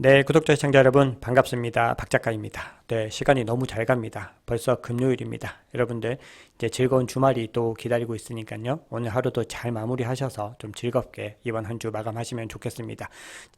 네, 구독자 시청자 여러분 반갑습니다. 박 작가입니다. 네, 시간이 너무 잘 갑니다. 벌써 금요일입니다. 여러분들 이제 즐거운 주말이 또 기다리고 있으니까요. 오늘 하루도 잘 마무리하셔서 좀 즐겁게 이번 한 주 마감하시면 좋겠습니다.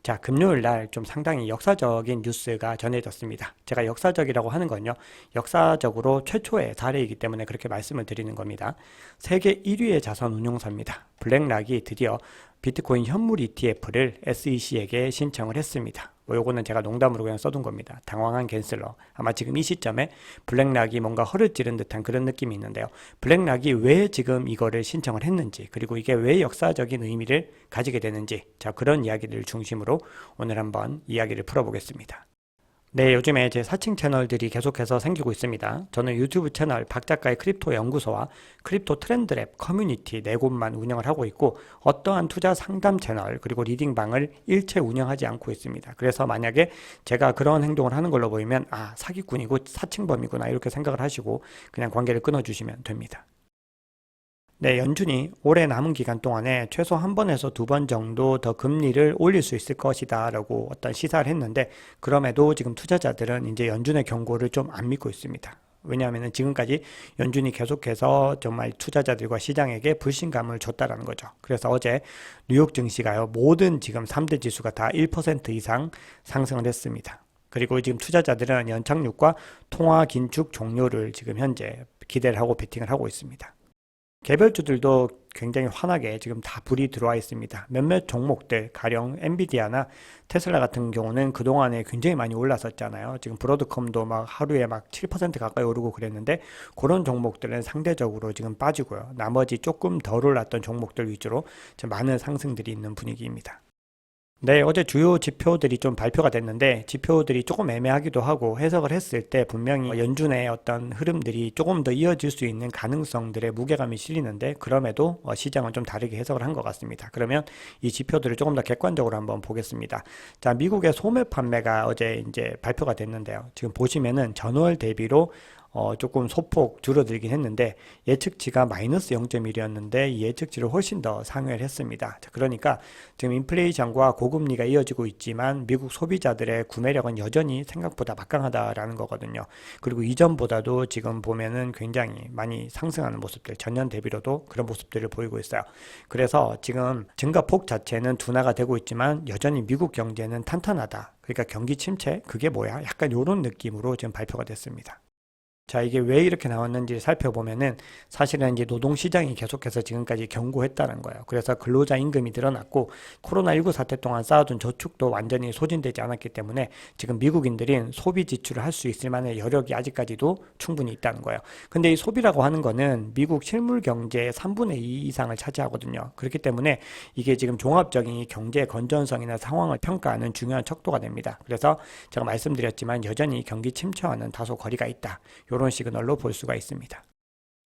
자, 금요일 날 좀 상당히 역사적인 뉴스가 전해졌습니다. 제가 역사적이라고 하는 건요. 역사적으로 최초의 사례이기 때문에 그렇게 말씀을 드리는 겁니다. 세계 1위의 자산 운용사입니다. 블랙락이 드디어 비트코인 현물 ETF를 SEC에게 신청을 했습니다. 요거는 제가 농담으로 그냥 써둔 겁니다. 당황한 갠슬러. 아마 지금 이 시점에 블랙락이 뭔가 허를 찌른 듯한 그런 느낌이 있는데요. 블랙락이 왜 지금 이거를 신청을 했는지, 그리고 이게 왜 역사적인 의미를 가지게 되는지, 자, 그런 이야기를 중심으로 오늘 한번 이야기를 풀어보겠습니다. 네, 요즘에 제 사칭 채널들이 계속해서 생기고 있습니다. 저는 유튜브 채널 박작가의 크립토 연구소와 크립토 트렌드랩 커뮤니티 네 곳만 운영을 하고 있고, 어떠한 투자 상담 채널 그리고 리딩방을 일체 운영하지 않고 있습니다. 그래서 만약에 제가 그런 행동을 하는 걸로 보이면 사기꾼이고 사칭범이구나 이렇게 생각을 하시고 그냥 관계를 끊어주시면 됩니다. 네, 연준이 올해 남은 기간 동안에 최소 한 번에서 두 번 정도 더 금리를 올릴 수 있을 것이다 라고 어떤 시사를 했는데, 그럼에도 지금 투자자들은 이제 연준의 경고를 좀 안 믿고 있습니다. 왜냐하면 지금까지 연준이 계속해서 정말 투자자들과 시장에게 불신감을 줬다라는 거죠. 그래서 어제 뉴욕 증시가요, 모든 지금 3대 지수가 다 1% 이상 상승을 했습니다. 그리고 지금 투자자들은 연착륙과 통화 긴축 종료를 지금 현재 기대를 하고 베팅을 하고 있습니다. 개별주들도 굉장히 환하게 지금 다 불이 들어와 있습니다. 몇몇 종목들, 가령 엔비디아나 테슬라 같은 경우는 그동안에 굉장히 많이 올랐었잖아요. 지금 브로드컴도 막 하루에 막 7% 가까이 오르고 그랬는데, 그런 종목들은 상대적으로 지금 빠지고요. 나머지 조금 덜 올랐던 종목들 위주로 지금 많은 상승들이 있는 분위기입니다. 네, 어제 주요 지표들이 좀 발표가 됐는데, 지표들이 조금 애매하기도 하고, 해석을 했을 때 분명히 연준의 어떤 흐름들이 조금 더 이어질 수 있는 가능성들의 무게감이 실리는데, 그럼에도 시장은 좀 다르게 해석을 한 것 같습니다. 그러면 이 지표들을 조금 더 객관적으로 한번 보겠습니다. 자, 미국의 소매 판매가 어제 이제 발표가 됐는데요. 지금 보시면은 전월 대비로 조금 소폭 줄어들긴 했는데, 예측치가 마이너스 0.1이었는데 이 예측치를 훨씬 더 상회를 했습니다. 자, 그러니까 지금 인플레이션과 고금리가 이어지고 있지만 미국 소비자들의 구매력은 여전히 생각보다 막강하다라는 거거든요. 그리고 이전보다도 지금 보면은 굉장히 많이 상승하는 모습들, 전년 대비로도 그런 모습들을 보이고 있어요. 그래서 지금 증가폭 자체는 둔화가 되고 있지만 여전히 미국 경제는 탄탄하다. 그러니까 경기 침체, 그게 뭐야? 약간 이런 느낌으로 지금 발표가 됐습니다. 자, 이게 왜 이렇게 나왔는지 살펴보면은 사실은 이제 노동시장이 계속해서 지금까지 견고했다는 거예요. 그래서 근로자 임금이 늘어났고, 코로나19 사태 동안 쌓아둔 저축도 완전히 소진되지 않았기 때문에 지금 미국인들이 소비 지출을 할 수 있을 만한 여력이 아직까지도 충분히 있다는 거예요. 근데 이 소비라고 하는 거는 미국 실물 경제의 3분의 2 이상을 차지하거든요. 그렇기 때문에 이게 지금 종합적인 경제 건전성이나 상황을 평가하는 중요한 척도가 됩니다. 그래서 제가 말씀드렸지만 여전히 경기 침체와는 다소 거리가 있다. 이런 시그널로 볼 수가 있습니다.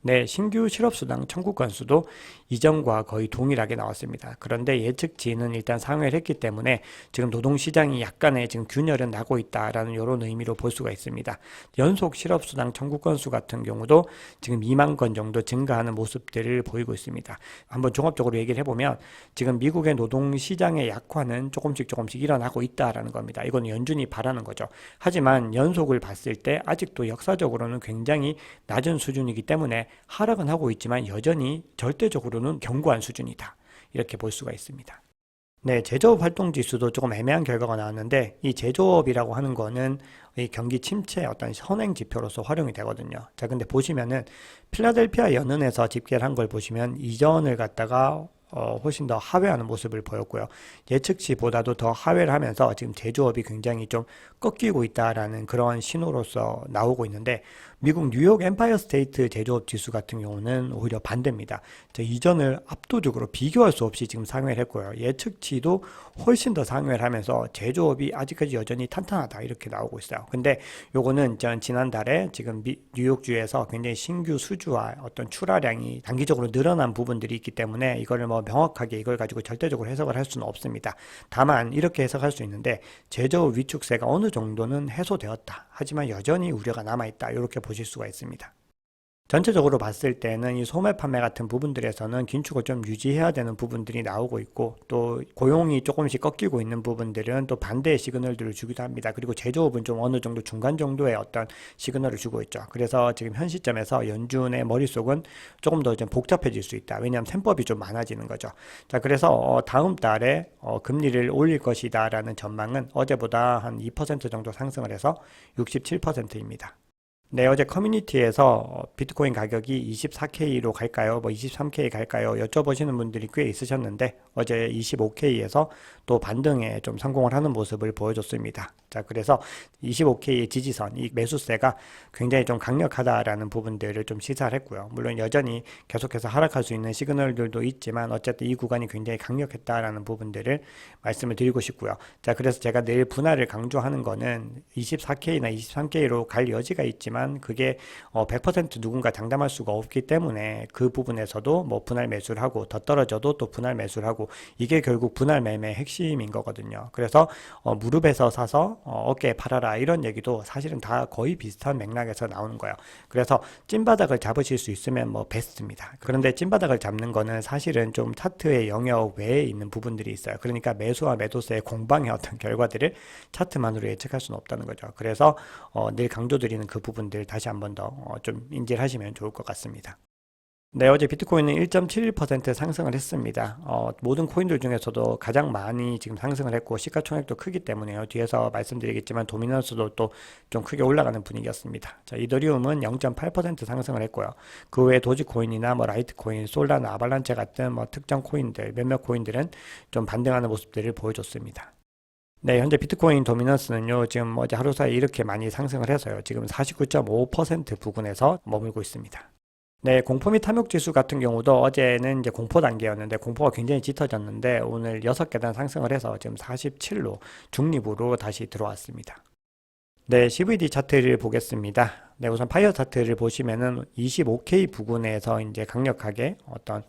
네, 신규 실업수당 청구 건수도 이전과 거의 동일하게 나왔습니다. 그런데 예측치는 일단 상회를 했기 때문에 지금 노동시장이 약간의 지금 균열은 나고 있다라는 이런 의미로 볼 수가 있습니다. 연속 실업수당 청구 건수 같은 경우도 지금 2만 건 정도 증가하는 모습들을 보이고 있습니다. 한번 종합적으로 얘기를 해보면 지금 미국의 노동시장의 약화는 조금씩 일어나고 있다라는 겁니다. 이건 연준이 바라는 거죠. 하지만 연속을 봤을 때 아직도 역사적으로는 굉장히 낮은 수준이기 때문에 하락은 하고 있지만 여전히 절대적으로는 견고한 수준이다. 이렇게 볼 수가 있습니다. 네, 제조업 활동 지수도 조금 애매한 결과가 나왔는데, 이 제조업이라고 하는 거는 이 경기 침체의 어떤 선행 지표로서 활용이 되거든요. 자, 근데 보시면은 필라델피아 연은에서 집계를 한 걸 보시면 이전을 갖다가 훨씬 더 하회하는 모습을 보였고요. 예측치보다도 더 하회를 하면서 지금 제조업이 굉장히 좀 꺾이고 있다라는 그런 신호로서 나오고 있는데, 미국 뉴욕 엠파이어 스테이트 제조업 지수 같은 경우는 오히려 반대입니다. 이전을 압도적으로 비교할 수 없이 지금 상회를 했고요. 예측치도 훨씬 더 상회를 하면서 제조업이 아직까지 여전히 탄탄하다 이렇게 나오고 있어요. 근데 요거는 지난달에 지금 뉴욕주에서 굉장히 신규 수주와 어떤 출하량이 단기적으로 늘어난 부분들이 있기 때문에 이거를 뭐 명확하게 이걸 가지고 절대적으로 해석을 할 수는 없습니다. 다만 이렇게 해석할 수 있는데, 제조업 위축세가 어느 정도는 해소되었다. 하지만 여전히 우려가 남아있다. 이렇게 보실 수가 있습니다. 전체적으로 봤을 때는 이 소매 판매 같은 부분들에서는 긴축을 좀 유지해야 되는 부분들이 나오고 있고, 또 고용이 조금씩 꺾이고 있는 부분들은 또 반대의 시그널들을 주기도 합니다. 그리고 제조업은 좀 어느 정도 중간 정도의 어떤 시그널을 주고 있죠. 그래서 지금 현 시점에서 연준의 머릿속은 조금 더 좀 복잡해질 수 있다. 왜냐하면 셈법이 좀 많아지는 거죠. 자, 그래서 다음 달에 금리를 올릴 것이다라는 전망은 어제보다 한 2% 정도 상승을 해서 67%입니다. 네, 어제 커뮤니티에서 비트코인 가격이 24K로 갈까요? 뭐 23K 갈까요? 여쭤보시는 분들이 꽤 있으셨는데 어제 25K에서 또 반등에 좀 성공을 하는 모습을 보여줬습니다. 자, 그래서 25K의 지지선, 이 매수세가 굉장히 좀 강력하다라는 부분들을 좀 시사를 했고요. 물론 여전히 계속해서 하락할 수 있는 시그널들도 있지만 어쨌든 이 구간이 굉장히 강력했다라는 부분들을 말씀을 드리고 싶고요. 자, 그래서 제가 늘 분할을 강조하는 거는 24K나 23K로 갈 여지가 있지만 그게 100% 누군가 장담할 수가 없기 때문에 그 부분에서도 뭐 분할 매수를 하고 더 떨어져도 또 분할 매수를 하고, 이게 결국 분할 매매의 핵심인 거거든요. 그래서 무릎에서 사서 어깨에 팔아라 이런 얘기도 사실은 다 거의 비슷한 맥락에서 나오는 거예요. 그래서 찐바닥을 잡으실 수 있으면 뭐 베스트입니다. 그런데 찐바닥을 잡는 거는 사실은 좀 차트의 영역 외에 있는 부분들이 있어요. 그러니까 매수와 매도세의 공방의 어떤 결과들을 차트만으로 예측할 수는 없다는 거죠. 그래서 늘 강조드리는 그 부분들 다시 한번 더 좀 인지를 하시면 좋을 것 같습니다. 네, 어제 비트코인은 1.71% 상승을 했습니다. 모든 코인들 중에서도 가장 많이 지금 상승을 했고 시가총액도 크기 때문에요. 뒤에서 말씀드리겠지만 도미넌스도 또 좀 크게 올라가는 분위기였습니다. 자, 이더리움은 0.8% 상승을 했고요. 그 외에 도지코인이나 뭐 라이트코인, 솔라나 아발란체 같은 뭐 특정 코인들, 몇몇 코인들은 좀 반등하는 모습들을 보여줬습니다. 네, 현재 비트코인 도미넌스는요, 지금 어제 하루 사이에 이렇게 많이 상승을 해서요, 지금 49.5% 부근에서 머물고 있습니다. 네, 공포 및 탐욕 지수 같은 경우도 어제는 이제 공포 단계였는데 공포가 굉장히 짙어졌는데 오늘 6계단 상승을 해서 지금 47로 중립으로 다시 들어왔습니다. 네, CVD 차트를 보겠습니다. 네, 우선 파이어 차트를 보시면은 25K 부근에서 이제 강력하게 어떤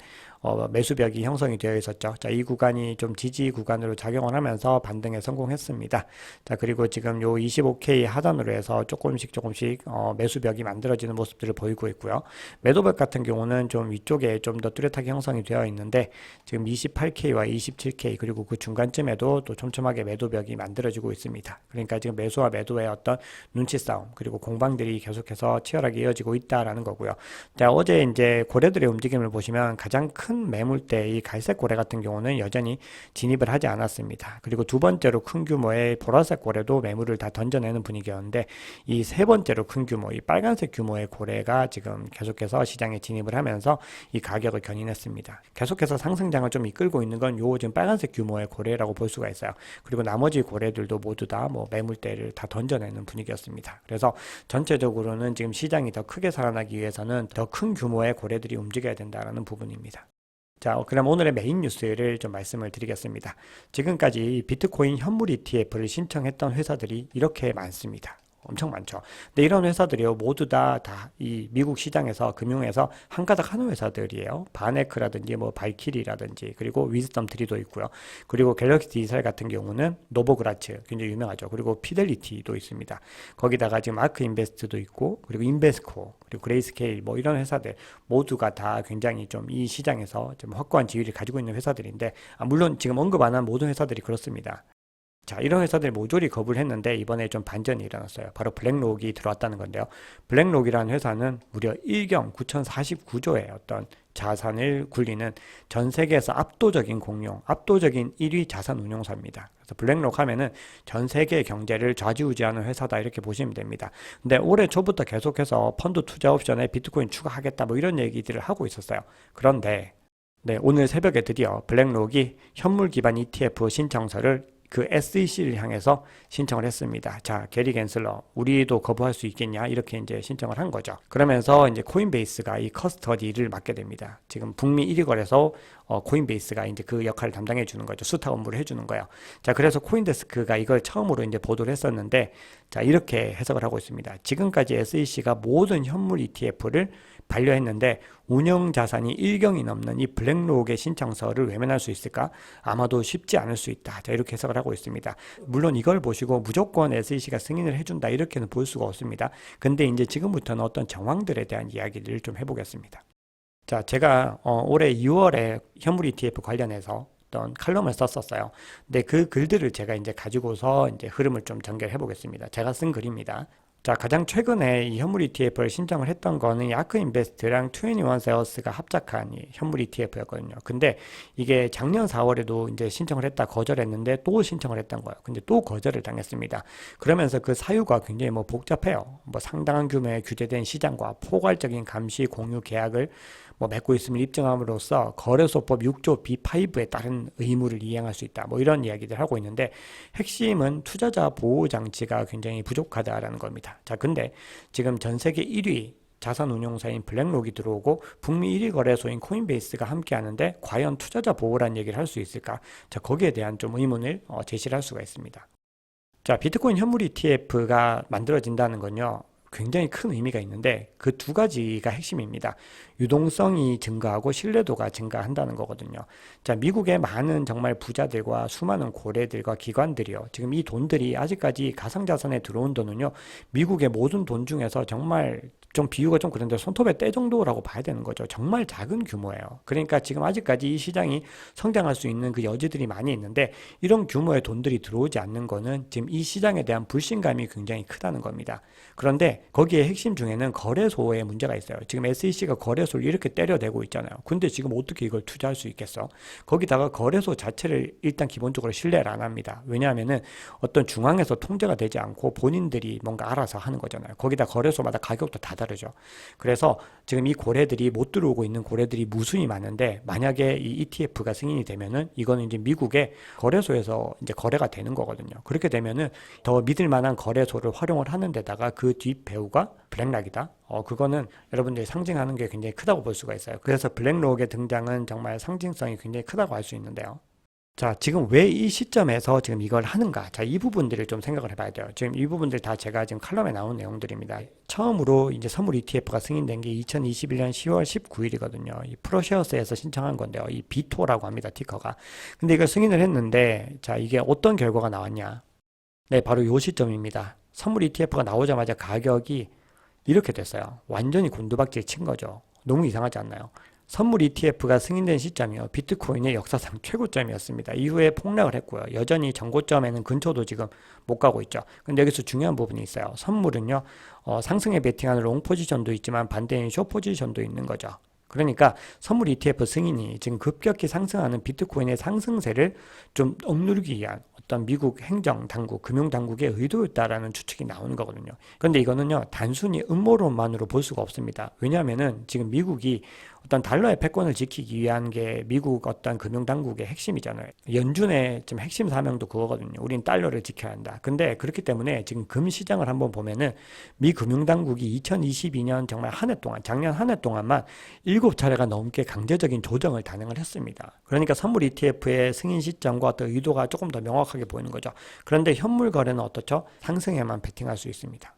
매수벽이 형성이 되어 있었죠. 자, 이 구간이 좀 지지 구간으로 작용을 하면서 반등에 성공했습니다. 자, 그리고 지금 요 25K 하단으로 해서 조금씩 매수벽이 만들어지는 모습들을 보이고 있고요. 매도벽 같은 경우는 좀 위쪽에 좀 더 뚜렷하게 형성이 되어 있는데 지금 28K와 27K 그리고 그 중간쯤에도 또 촘촘하게 매도벽이 만들어지고 있습니다. 그러니까 지금 매수와 매도의 어떤 눈치 싸움 그리고 공방들이 계속해서 치열하게 이어지고 있다라는 거고요. 자, 어제 이제 고래들의 움직임을 보시면 가장 큰 매물대 이 갈색 고래 같은 경우는 여전히 진입을 하지 않았습니다. 그리고 두 번째로 큰 규모의 보라색 고래도 매물을 다 던져내는 분위기였는데 이 세 번째로 큰 규모 이 빨간색 규모의 고래가 지금 계속해서 시장에 진입을 하면서 이 가격을 견인했습니다. 계속해서 상승장을 좀 이끌고 있는 건 요 지금 빨간색 규모의 고래라고 볼 수가 있어요. 그리고 나머지 고래들도 모두 다 뭐 매물대를 다 던져내는 분위기였습니다. 그래서 전체적으로는 지금 시장이 더 크게 살아나기 위해서는 더 큰 규모의 고래들이 움직여야 된다는 부분입니다. 자, 그럼 오늘의 메인 뉴스를 좀 말씀을 드리겠습니다. 지금까지 비트코인 현물 ETF를 신청했던 회사들이 이렇게 많습니다. 엄청 많죠. 근데 이런 회사들이요, 모두 다 이 미국 시장에서 금융에서 한 가닥 하는 회사들이에요. 바네크라든지 뭐 발키리라든지 그리고 위즈덤 트리도 있고요. 그리고 갤럭시 디지털 같은 경우는 노보그라츠 굉장히 유명하죠. 그리고 피델리티도 있습니다. 거기다가 지금 아크 인베스트도 있고 그리고 인베스코 그리고 그레이스케일 뭐 이런 회사들 모두가 다 굉장히 좀 이 시장에서 좀 확고한 지위를 가지고 있는 회사들인데 물론 지금 언급 안 한 모든 회사들이 그렇습니다. 자, 이런 회사들이 모조리 거부를 했는데 이번에 좀 반전이 일어났어요. 바로 블랙록이 들어왔다는 건데요. 블랙록이라는 회사는 무려 1경 9,049조의 어떤 자산을 굴리는 전 세계에서 압도적인 공룡, 압도적인 1위 자산 운용사입니다. 그래서 블랙록 하면은 전 세계 경제를 좌지우지하는 회사다 이렇게 보시면 됩니다. 근데 올해 초부터 계속해서 펀드 투자 옵션에 비트코인 추가하겠다 뭐 이런 얘기들을 하고 있었어요. 그런데 네, 오늘 새벽에 드디어 블랙록이 현물 기반 ETF 신청서를 그 SEC를 향해서 신청을 했습니다. 자, 게리 갠슬러, 우리도 거부할 수 있겠냐? 이렇게 이제 신청을 한 거죠. 그러면서 이제 코인베이스가 이 커스터디를 맡게 됩니다. 지금 북미 1위 거래소 코인베이스가 이제 그 역할을 담당해 주는 거죠. 수탁 업무를 해주는 거예요. 자, 그래서 코인데스크가 이걸 처음으로 이제 보도를 했었는데, 자, 이렇게 해석을 하고 있습니다. 지금까지 SEC가 모든 현물 ETF를 반려했는데 운영 자산이 1경이 넘는 이 블랙록의 신청서를 외면할 수 있을까? 아마도 쉽지 않을 수 있다. 자, 이렇게 해석을 하고 있습니다. 물론 이걸 보시고 무조건 SEC가 승인을 해준다 이렇게는 볼 수가 없습니다. 근데 이제 지금부터는 어떤 정황들에 대한 이야기를 좀 해보겠습니다. 자, 제가 올해 2월에 현물 ETF 관련해서 어떤 칼럼을 썼었어요. 근데 그 글들을 제가 이제 가지고서 이제 흐름을 좀 전개해 보겠습니다. 제가 쓴 글입니다. 자, 가장 최근에 이 현물 ETF를 신청을 했던 거는 이 아크인베스트랑 21셀스가 합작한 이 현물 ETF였거든요. 근데 이게 작년 4월에도 이제 신청을 했다 거절했는데 또 신청을 했던 거예요. 근데 또 거절을 당했습니다. 그러면서 그 사유가 굉장히 뭐 복잡해요. 뭐 상당한 규모의 규제된 시장과 포괄적인 감시 공유 계약을 뭐 맺고 있음을 입증함으로써 거래소법 6조 B5에 따른 의무를 이행할 수 있다. 뭐 이런 이야기들 하고 있는데 핵심은 투자자 보호 장치가 굉장히 부족하다라는 겁니다. 자, 근데 지금 전 세계 1위 자산 운용사인 블랙록이 들어오고 북미 1위 거래소인 코인베이스가 함께 하는데 과연 투자자 보호란 얘기를 할 수 있을까? 자, 거기에 대한 좀 의문을 제시를 할 수가 있습니다. 자, 비트코인 현물 ETF가 만들어진다는 건요. 굉장히 큰 의미가 있는데 그 두 가지가 핵심입니다. 유동성이 증가하고 신뢰도가 증가한다는 거거든요. 자, 미국의 많은 정말 부자들과 수많은 고래들과 기관들이요. 지금 이 돈들이 아직까지 가상자산에 들어온 돈은요. 미국의 모든 돈 중에서 정말 좀 비유가 좀 그런데 손톱에 때 정도라고 봐야 되는 거죠. 정말 작은 규모예요. 그러니까 지금 아직까지 이 시장이 성장할 수 있는 그 여지들이 많이 있는데 이런 규모의 돈들이 들어오지 않는 거는 지금 이 시장에 대한 불신감이 굉장히 크다는 겁니다. 그런데 거기에 핵심 중에는 거래소에 문제가 있어요. 지금 SEC가 거래소를 이렇게 때려내고 있잖아요. 근데 지금 어떻게 이걸 투자할 수 있겠어? 거기다가 거래소 자체를 일단 기본적으로 신뢰를 안 합니다. 왜냐하면은 어떤 중앙에서 통제가 되지 않고 본인들이 뭔가 알아서 하는 거잖아요. 거기다 거래소마다 가격도 다 다르죠. 그래서 지금 이 고래들이 못 들어오고 있는 고래들이 무수히 많은데 만약에 이 ETF가 승인이 되면은 이거는 이제 미국의 거래소에서 이제 거래가 되는 거거든요. 그렇게 되면은 더 믿을 만한 거래소를 활용을 하는 데다가 그 뒷 배우가 블랙락이다. 그거는 여러분들이 상징하는 게 굉장히 크다고 볼 수가 있어요. 그래서 블랙록의 등장은 정말 상징성이 굉장히 크다고 할 수 있는데요. 자, 지금 왜 이 시점에서 지금 이걸 하는가? 자, 이 부분들을 좀 생각을 해봐야 돼요. 지금 이 부분들 다 제가 지금 칼럼에 나온 내용들입니다. 처음으로 이제 선물 ETF가 승인된 게 2021년 10월 19일이거든요. 이 프로쉐어스에서 신청한 건데요. 이 비토라고 합니다. 티커가. 근데 이걸 승인을 했는데, 자, 이게 어떤 결과가 나왔냐? 네, 바로 요 시점입니다. 선물 ETF가 나오자마자 가격이 이렇게 됐어요. 완전히 곤두박질 친 거죠. 너무 이상하지 않나요? 선물 ETF가 승인된 시점이요. 비트코인의 역사상 최고점이었습니다. 이후에 폭락을 했고요. 여전히 전고점에는 근처도 지금 못 가고 있죠. 근데 여기서 중요한 부분이 있어요. 선물은요. 상승에 베팅하는 롱 포지션도 있지만 반대인 숏 포지션도 있는 거죠. 그러니까 선물 ETF 승인이 지금 급격히 상승하는 비트코인의 상승세를 좀 억누르기 위한 어떤 미국 행정당국, 금융당국의 의도였다라는 추측이 나오는 거거든요. 그런데 이거는요, 단순히 음모론만으로 볼 수가 없습니다. 왜냐하면은 지금 미국이 어떤 달러의 패권을 지키기 위한 게 미국 어떤 금융당국의 핵심이잖아요. 연준의 지금 핵심 사명도 그거거든요. 우린 달러를 지켜야 한다. 근데 그렇기 때문에 지금 금시장을 한번 보면은 미 금융당국이 2022년 정말 한 해 동안, 작년 한 해 동안만 7차례가 넘게 강제적인 조정을 단행을 했습니다. 그러니까 선물 ETF의 승인 시점과 어떤 의도가 조금 더 명확하게 보이는 거죠. 그런데 현물 거래는 어떻죠? 상승에만 베팅할 수 있습니다.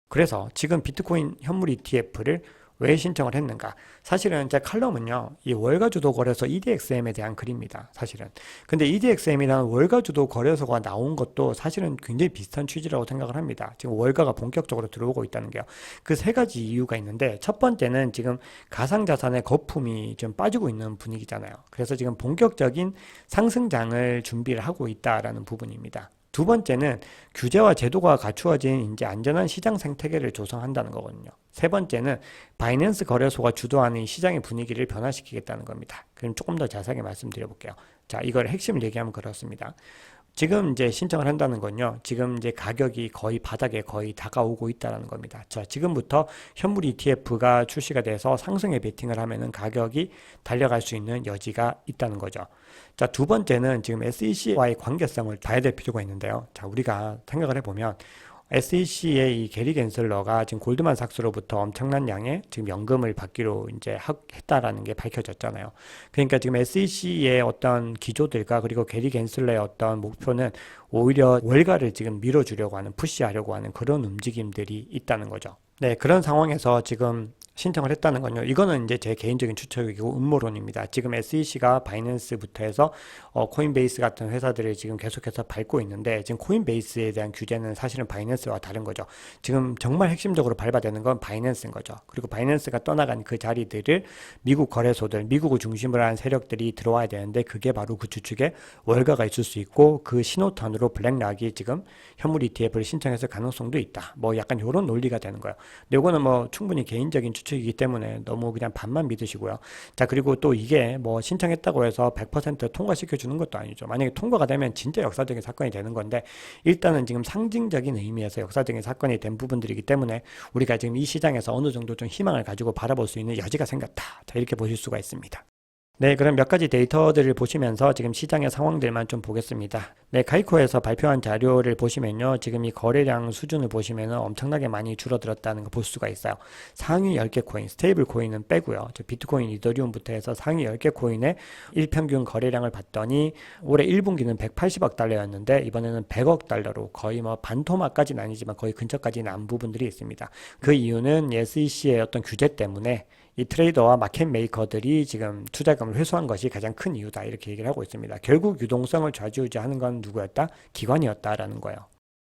그래서 지금 비트코인 현물 ETF를 왜 신청을 했는가? 사실은 제 칼럼은요, 이 월가주도 거래소 EDXM에 대한 글입니다. 사실은. 근데 EDXM이라는 월가주도 거래소가 나온 것도 사실은 굉장히 비슷한 취지라고 생각을 합니다. 지금 월가가 본격적으로 들어오고 있다는 게요. 그 세 가지 이유가 있는데, 첫 번째는 지금 가상자산의 거품이 좀 빠지고 있는 분위기잖아요. 그래서 지금 본격적인 상승장을 준비를 하고 있다라는 부분입니다. 두 번째는 규제와 제도가 갖추어진 이제 안전한 시장 생태계를 조성한다는 거거든요. 세 번째는 바이낸스 거래소가 주도하는 이 시장의 분위기를 변화시키겠다는 겁니다. 그럼 조금 더 자세하게 말씀드려 볼게요. 자, 이걸 핵심을 얘기하면 그렇습니다. 지금 이제 신청을 한다는 건요. 지금 이제 가격이 거의 바닥에 거의 다가오고 있다는 겁니다. 자, 지금부터 현물 ETF가 출시가 돼서 상승에 베팅을 하면은 가격이 달려갈 수 있는 여지가 있다는 거죠. 자, 두 번째는 지금 SEC와의 관계성을 봐야 될 필요가 있는데요. 자, 우리가 생각을 해보면 SEC의 이 게리 겐슬러가 지금 골드만삭스로부터 엄청난 양의 지금 연금을 받기로 이제 했다라는 게 밝혀졌잖아요. 그러니까 지금 SEC의 어떤 기조들과 그리고 게리 겐슬러의 어떤 목표는 오히려 월가를 지금 밀어주려고 하는, 푸시하려고 하는 그런 움직임들이 있다는 거죠. 네, 그런 상황에서 지금 신청을 했다는 건요. 이거는 이제 제 개인적인 추측이고 음모론입니다. 지금 SEC가 바이낸스부터 해서 코인베이스 같은 회사들을 지금 계속해서 밟고 있는데 지금 코인베이스에 대한 규제는 사실은 바이낸스와 다른 거죠. 지금 정말 핵심적으로 밟아대는 건 바이낸스인 거죠. 그리고 바이낸스가 떠나간 그 자리들을 미국 거래소들, 미국을 중심으로 한 세력들이 들어와야 되는데 그게 바로 그 주축에 월가가 있을 수 있고 그 신호탄으로 블랙락이 지금 현물 ETF를 신청했을 가능성도 있다. 뭐 약간 이런 논리가 되는 거예요. 근데 이거는 뭐 충분히 개인적인 추측이기 때문에 너무 그냥 반만 믿으시고요. 자, 그리고 또 이게 뭐 신청했다고 해서 100% 통과시켜 주는 것도 아니죠. 만약에 통과가 되면 진짜 역사적인 사건이 되는 건데 일단은 지금 상징적인 의미에서 역사적인 사건이 된 부분들이기 때문에 우리가 지금 이 시장에서 어느 정도 좀 희망을 가지고 바라볼 수 있는 여지가 생겼다. 자, 이렇게 보실 수가 있습니다. 네, 그럼 몇 가지 데이터들을 보시면서 지금 시장의 상황들만 좀 보겠습니다. 네, 카이코에서 발표한 자료를 보시면요. 지금 이 거래량 수준을 보시면 엄청나게 많이 줄어들었다는 거 볼 수가 있어요. 상위 10개 코인, 스테이블 코인은 빼고요. 비트코인, 이더리움부터 해서 상위 10개 코인의 일평균 거래량을 봤더니 올해 1분기는 180억 달러였는데 이번에는 100억 달러로 거의 뭐 반토막까지는 아니지만 거의 근처까지 난 부분들이 있습니다. 그 이유는 SEC의 어떤 규제 때문에 이 트레이더와 마켓 메이커들이 지금 투자금을 회수한 것이 가장 큰 이유다 이렇게 얘기를 하고 있습니다. 결국 유동성을 좌지우지하는 건 누구였다? 기관이었다라는 거예요.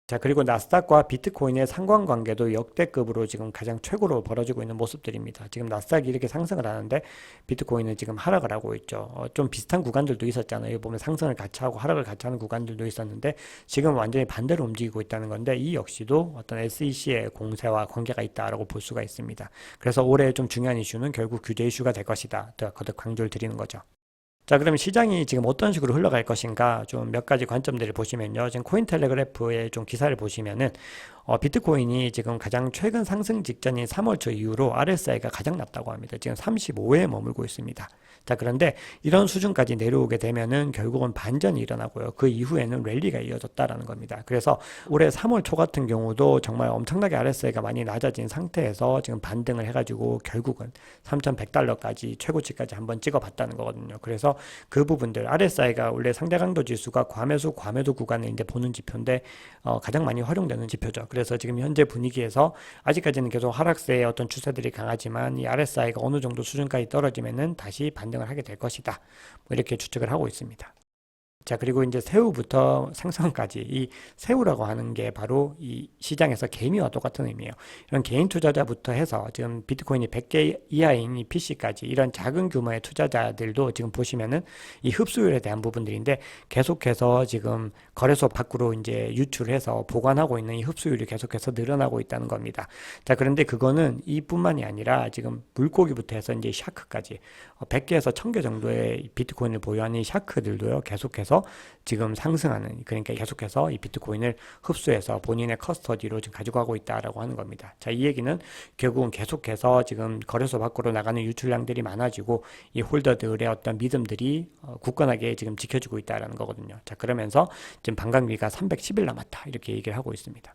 자, 그리고 나스닥과 비트코인의 상관관계도 역대급으로 지금 가장 최고로 벌어지고 있는 모습들입니다. 지금 나스닥이 이렇게 상승을 하는데 비트코인은 지금 하락을 하고 있죠. 좀 비슷한 구간들도 있었잖아요. 보면 상승을 같이 하고 하락을 같이 하는 구간들도 있었는데 지금 완전히 반대로 움직이고 있다는 건데 이 역시도 어떤 SEC의 공세와 관계가 있다라고 볼 수가 있습니다. 그래서 올해 좀 중요한 이슈는 결국 규제 이슈가 될 것이다. 거듭 강조를 드리는 거죠. 자, 그럼 시장이 지금 어떤 식으로 흘러갈 것인가 좀 몇 가지 관점들을 보시면요. 지금 코인텔레그래프의 좀 기사를 보시면은 비트코인이 지금 가장 최근 상승 직전인 3월 초 이후로 RSI가 가장 낮다고 합니다. 지금 35에 머물고 있습니다. 자, 그런데 이런 수준까지 내려오게 되면은 결국은 반전이 일어나고요. 그 이후에는 랠리가 이어졌다라는 겁니다. 그래서 올해 3월 초 같은 경우도 정말 엄청나게 RSI가 많이 낮아진 상태에서 지금 반등을 해가지고 결국은 3,100달러까지 최고치까지 한번 찍어봤다는 거거든요. 그래서 그 부분들 RSI가 원래 상대 강도 지수가 과매수 과매도 구간을 이제 보는 지표인데 가장 많이 활용되는 지표죠. 그래서 지금 현재 분위기에서 아직까지는 계속 하락세의 어떤 추세들이 강하지만 이 RSI가 어느 정도 수준까지 떨어지면은 다시 반등을 하게 될 것이다. 뭐 이렇게 추측을 하고 있습니다. 자, 그리고 이제 새우부터 생선까지 이 새우라고 하는 게 바로 이 시장에서 개미와 똑같은 의미예요. 이런 개인 투자자부터 해서 지금 비트코인이 100개 이하인 이 PC까지 이런 작은 규모의 투자자들도 지금 보시면은 이 흡수율에 대한 부분들인데 계속해서 지금 거래소 밖으로 이제 유출해서 보관하고 있는 이 흡수율이 계속해서 늘어나고 있다는 겁니다. 자, 그런데 그거는 이뿐만이 아니라 지금 물고기부터 해서 이제 샤크까지 100개에서 1000개 정도의 비트코인을 보유하는 이 샤크들도요, 계속해서 지금 상승하는, 그러니까 계속해서 이 비트코인을 흡수해서 본인의 커스터디로 지금 가지고 가고 있다라고 하는 겁니다. 자, 이 얘기는 결국은 계속해서 지금 거래소 밖으로 나가는 유출량들이 많아지고 이 홀더들의 어떤 믿음들이 굳건하게 지금 지켜지고 있다라는 거거든요. 자, 그러면서 지금 반감기가 310일 남았다 이렇게 얘기를 하고 있습니다.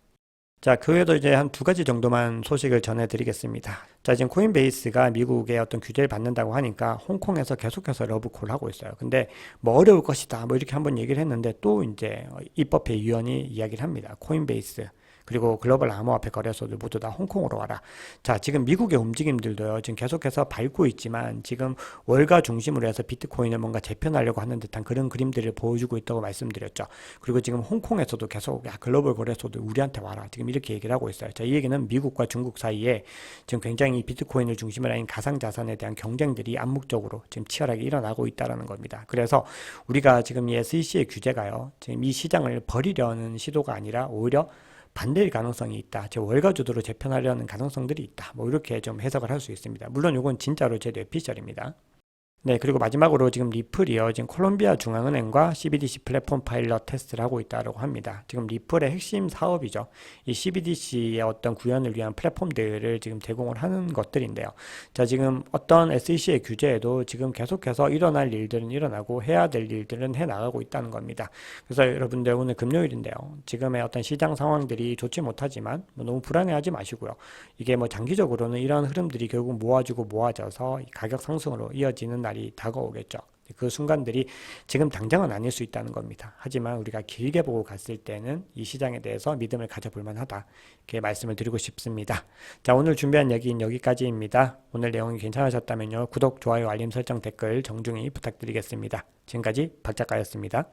자, 그 외에도 이제 한 두 가지 정도만 소식을 전해드리겠습니다. 자, 지금 코인베이스가 미국의 어떤 규제를 받는다고 하니까 홍콩에서 계속해서 러브콜을 하고 있어요. 근데 뭐 어려울 것이다 뭐 이렇게 한번 얘기를 했는데 또 이제 입법회 위원이 이야기를 합니다. 코인베이스 그리고 글로벌 암호화폐 거래소들 모두 다 홍콩으로 와라. 자, 지금 미국의 움직임들도요, 지금 계속해서 밟고 있지만 지금 월가 중심으로 해서 비트코인을 뭔가 재편하려고 하는 듯한 그런 그림들을 보여주고 있다고 말씀드렸죠. 그리고 지금 홍콩에서도 계속 야, 글로벌 거래소들 우리한테 와라. 지금 이렇게 얘기를 하고 있어요. 자, 이 얘기는 미국과 중국 사이에 지금 굉장히 비트코인을 중심으로 한 가상자산에 대한 경쟁들이 암묵적으로 지금 치열하게 일어나고 있다는 겁니다. 그래서 우리가 지금 이 SEC의 규제가요, 지금 이 시장을 버리려는 시도가 아니라 오히려 반대일 가능성이 있다. 즉 월가 주도로 재편하려는 가능성들이 있다. 뭐 이렇게 좀 해석을 할 수 있습니다. 물론 이건 진짜로 제 뇌피셜입니다. 네, 그리고 마지막으로 지금 리플이요. 지금 콜롬비아 중앙은행과 CBDC 플랫폼 파일럿 테스트를 하고 있다고 합니다. 지금 리플의 핵심 사업이죠. 이 CBDC의 어떤 구현을 위한 플랫폼들을 지금 제공을 하는 것들인데요. 자, 지금 어떤 SEC의 규제에도 지금 계속해서 일어날 일들은 일어나고 해야 될 일들은 해 나가고 있다는 겁니다. 그래서 여러분들 오늘 금요일인데요. 지금의 어떤 시장 상황들이 좋지 못하지만 뭐 너무 불안해하지 마시고요. 이게 뭐 장기적으로는 이런 흐름들이 결국 모아지고 모아져서 가격 상승으로 이어지는 날이 다가오겠죠. 그 순간들이 지금 당장은 아닐 수 있다는 겁니다. 하지만 우리가 길게 보고 갔을 때는 이 시장에 대해서 믿음을 가져볼 만하다. 이렇게 말씀을 드리고 싶습니다. 자, 오늘 준비한 얘기는 여기까지입니다. 오늘 내용이 괜찮으셨다면요. 구독, 좋아요, 알림 설정, 댓글 정중히 부탁드리겠습니다. 지금까지 박 작가였습니다.